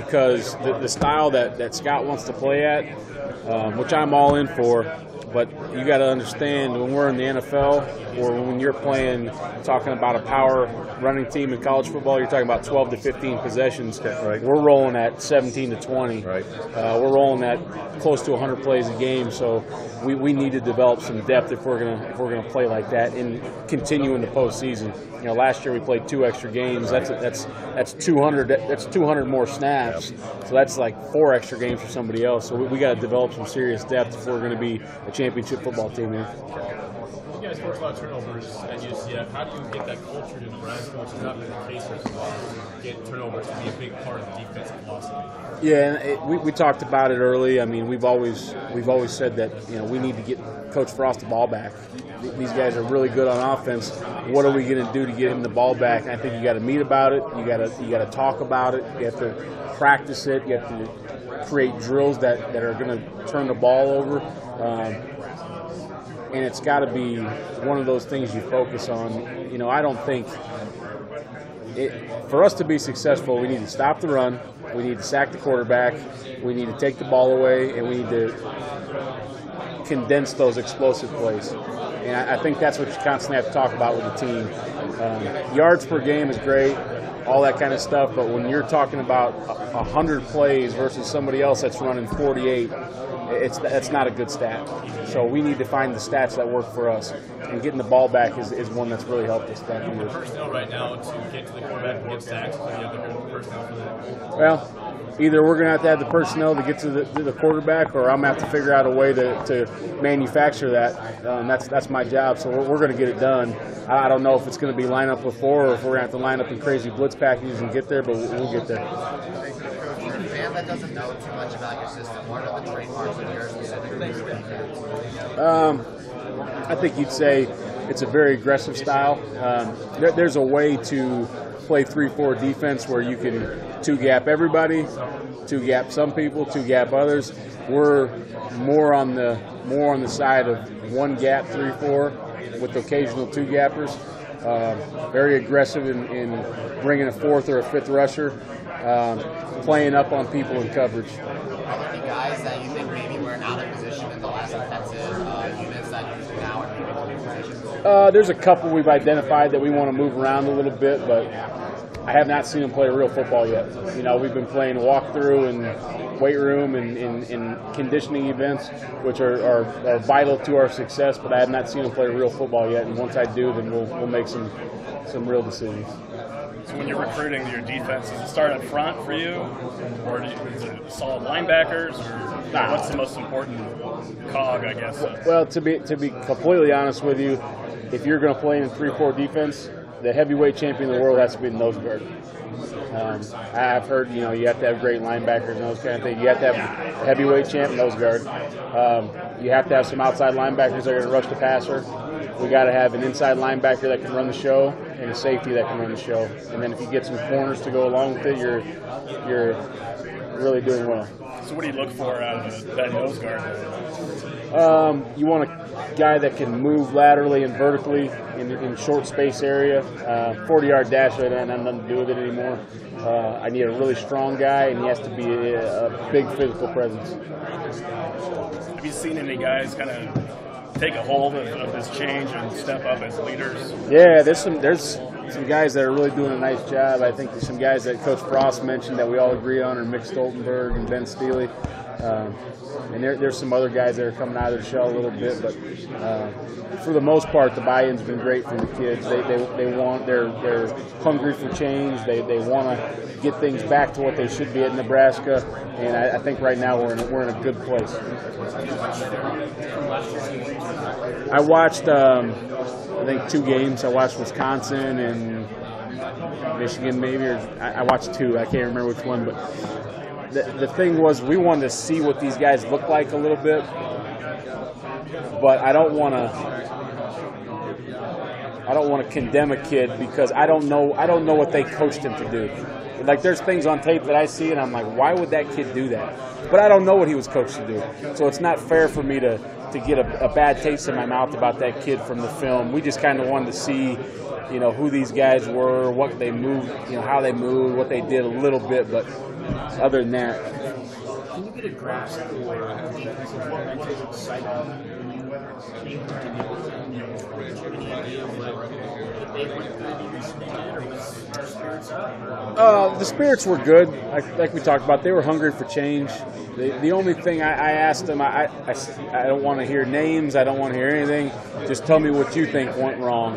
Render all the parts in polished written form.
because the style that Scott wants to play at, which I'm all in for, but you got to understand when we're in the NFL or when you're talking about a power running team in college football, you're talking about 12 to 15 possessions. Right. We're rolling at 17 to 20. Right. We're rolling at close to 100 plays a game, so we need to develop some depth if we're gonna play like that and continue in the postseason. Last year we played 2 extra games. That's 200. That's 200 more snaps. So that's like 4 extra games for somebody else. So we got to develop some serious depth if we're going to be a championship football team here. You guys force a lot of turnovers at UCF. How do you get that culture to Nebraska, which has not been the case so far, get turnovers to be a big part of the defensive philosophy? Yeah, and we talked about it early. I mean, we've always said that we need to get Coach Frost the ball back. These guys are really good on offense. What are we going to do to get him the ball back? And I think you got to meet about it. You got to talk about it. You have to practice it. You have to create drills that are going to turn the ball over. And it's got to be one of those things you focus on. I don't think for us to be successful, we need to stop the run, we need to sack the quarterback, we need to take the ball away, and we need to condense those explosive plays. And I think that's what you constantly have to talk about with the team. Yards per game is great, all that kind of stuff, but when you're talking about 100 plays versus somebody else that's running 48, that's not a good stat. So we need to find the stats that work for us. And getting the ball back is one that's really helped us that year. Personnel right now to get to the quarterback and get sacks, so you have the personnel for that? Well, either we're going to have the personnel to get to the quarterback, or I'm going to have to figure out a way to manufacture that. That's my job, so we're going to get it done. I don't know if it's going to be line up with 4 or if we're going to have to line up in crazy blitz packages and get there, but we'll get there. For a fan that doesn't know too much about your system, what are the trademarks of your specific defense? I think you'd say it's a very aggressive style. There's a way to play 3-4 defense where you can 2-gap everybody, 2-gap some people, 2-gap others. We're more on the side of 1-gap 3-4 with occasional 2-gappers. Very aggressive in bringing a 4th or a 5th rusher, playing up on people in coverage. Are there any guys that you think maybe were out of position in the last offensive units that now are moving to new positions? There's a couple we've identified that we want to move around a little bit, but I have not seen them play real football yet. We've been playing walkthrough and weight room and conditioning events, which are vital to our success, but I have not seen them play real football yet. And once I do, then we'll make some real decisions. So when you're recruiting your defense, does it start up front for you, or is it solid linebackers, or what's the most important cog, I guess? Well, to be completely honest with you, if you're going to play in 3-4 defense, the heavyweight champion of the world has to be the nose guard. I've heard, you have to have great linebackers and those kind of things. You have to have heavyweight champ nose guard. You have to have some outside linebackers that are going to rush the passer. We got to have an inside linebacker that can run the show and a safety that can run the show. And then if you get some corners to go along with it, you're really doing well. So what do you look for out of that nose guard? You want a guy that can move laterally and vertically in short space area. 40-yard dash, I don't have nothing to do with it anymore. I need a really strong guy, and he has to be a big physical presence. Have you seen any guys kind of take a hold of this change and step up as leaders? Yeah, there's some guys that are really doing a nice job. I think there's some guys that Coach Frost mentioned that we all agree on are Mick Stoltenberg and Ben Steele. And there's some other guys that are coming out of the shell a little bit, but for the most part, the buy-in's been great from the kids. They're hungry for change. They want to get things back to what they should be at Nebraska, and I think right now we're in a good place. I watched I think 2 games. I watched Wisconsin and Michigan, maybe, or I watched 2. I can't remember which one, but. The thing was, we wanted to see what these guys look like a little bit, but I don't want I don't want to condemn a kid because I don't know what they coached him to do. Like, there's things on tape that I see and I'm like, why would that kid do that? But I don't know what he was coached to do. So it's not fair for me to get a bad taste in my mouth about that kid from the film. We just kind of wanted to see, who these guys were, what they moved, how they moved, what they did a little bit, but other than that. Can you get a grasp for defensive performances exciting when you came to any idea of what they went through the years they did, or was their spirits up? The spirits were good. Like we talked about, they were hungry for change. The only thing I asked them, I don't want to hear names. I don't want to hear anything. Just tell me what you think went wrong.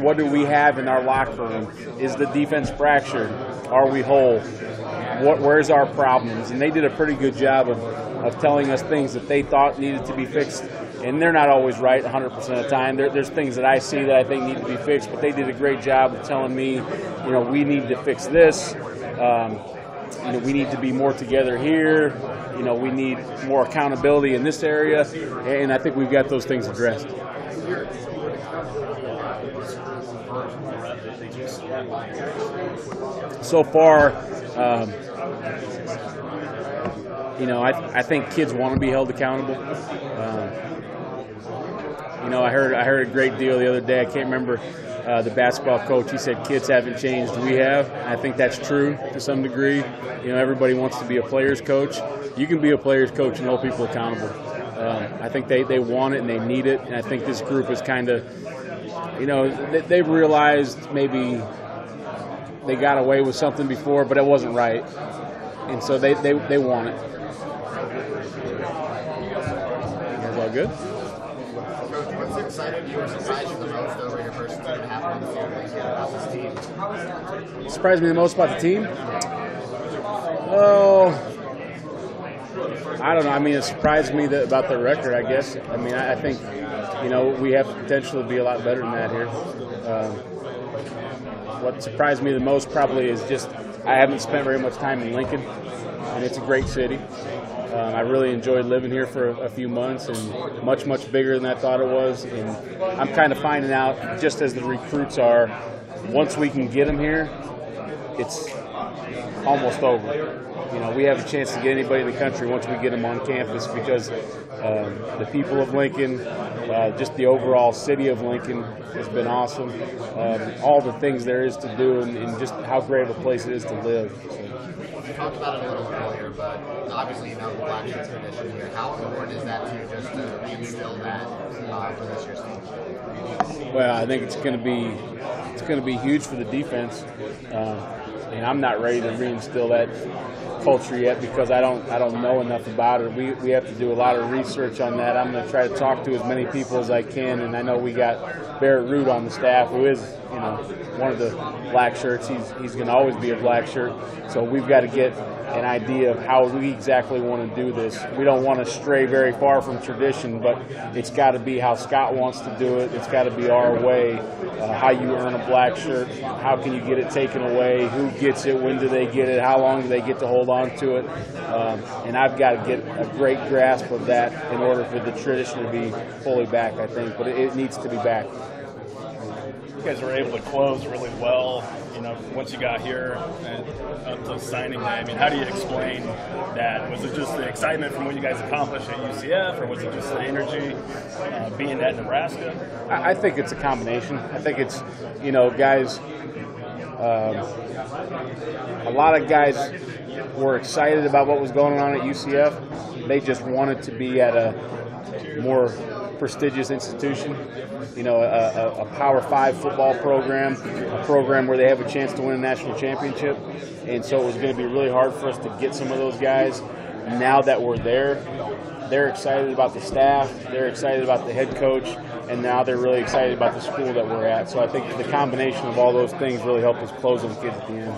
What do we have in our locker room? Is the defense fractured? Are we whole? Where's our problems? And they did a pretty good job of telling us things that they thought needed to be fixed. And they're not always right 100% of the time. There's things that I see that I think need to be fixed, but they did a great job of telling me, we need to fix this. We need to be more together here. We need more accountability in this area. And I think we've got those things addressed. So far, I think kids want to be held accountable. I heard a great deal the other day. I can't remember the basketball coach. He said kids haven't changed, we have. I think that's true to some degree. Everybody wants to be a player's coach. You can be a player's coach and hold people accountable. I think they want it and they need it. And I think this group is kind of, they've realized maybe they got away with something before, but it wasn't right. And so they want it. You guys all good? What's excited you or surprised you the most over your first 2.5 months here about this team? Surprised me the most about the team? Oh, I don't know. I mean, it surprised me about the record, I guess. I mean, I think, we have the potential to be a lot better than that here. What surprised me the most probably is just I haven't spent very much time in Lincoln, and it's a great city. I really enjoyed living here for a few months, and much, much bigger than I thought it was. And I'm kind of finding out, just as the recruits are, once we can get them here, it's almost over. We have a chance to get anybody in the country once we get them on campus because the people of Lincoln, just the overall city of Lincoln has been awesome. All the things there is to do and just how great of a place it is to live. You talked about it a little earlier, but obviously the black shirt tradition here. How important is that to you just to reinstill that for this year's team? Well, I think it's going to be huge for the defense, and I'm not ready to reinstill that culture yet because I don't know enough about it. We have to do a lot of research on that. I'm going to try to talk to as many people as I can, and I know we got Barrett Root on the staff, who is one of the black shirts. He's going to always be a black shirt. So we've got to get an idea of how we exactly want to do this. We don't want to stray very far from tradition, but it's got to be how Scott wants to do it. It's got to be our way. How you earn a black shirt, how can you get it taken away, who gets it, when do they get it, how long do they get to hold on to it. And I've got to get a great grasp of that in order for the tradition to be fully back, I think. But it needs to be back. You guys were able to close really well, once you got here and up to signing day. I mean, how do you explain that? Was it just the excitement from what you guys accomplished at UCF, or was it just the energy being at Nebraska? I think it's a combination. I think it's, guys, a lot of guys were excited about what was going on at UCF. They just wanted to be at a more prestigious institution, a Power 5 football program, a program where they have a chance to win a national championship. And so it was going to be really hard for us to get some of those guys. Now that we're there, they're excited about the staff, they're excited about the head coach, and now they're really excited about the school that we're at. So I think the combination of all those things really helped us close those kids at the end.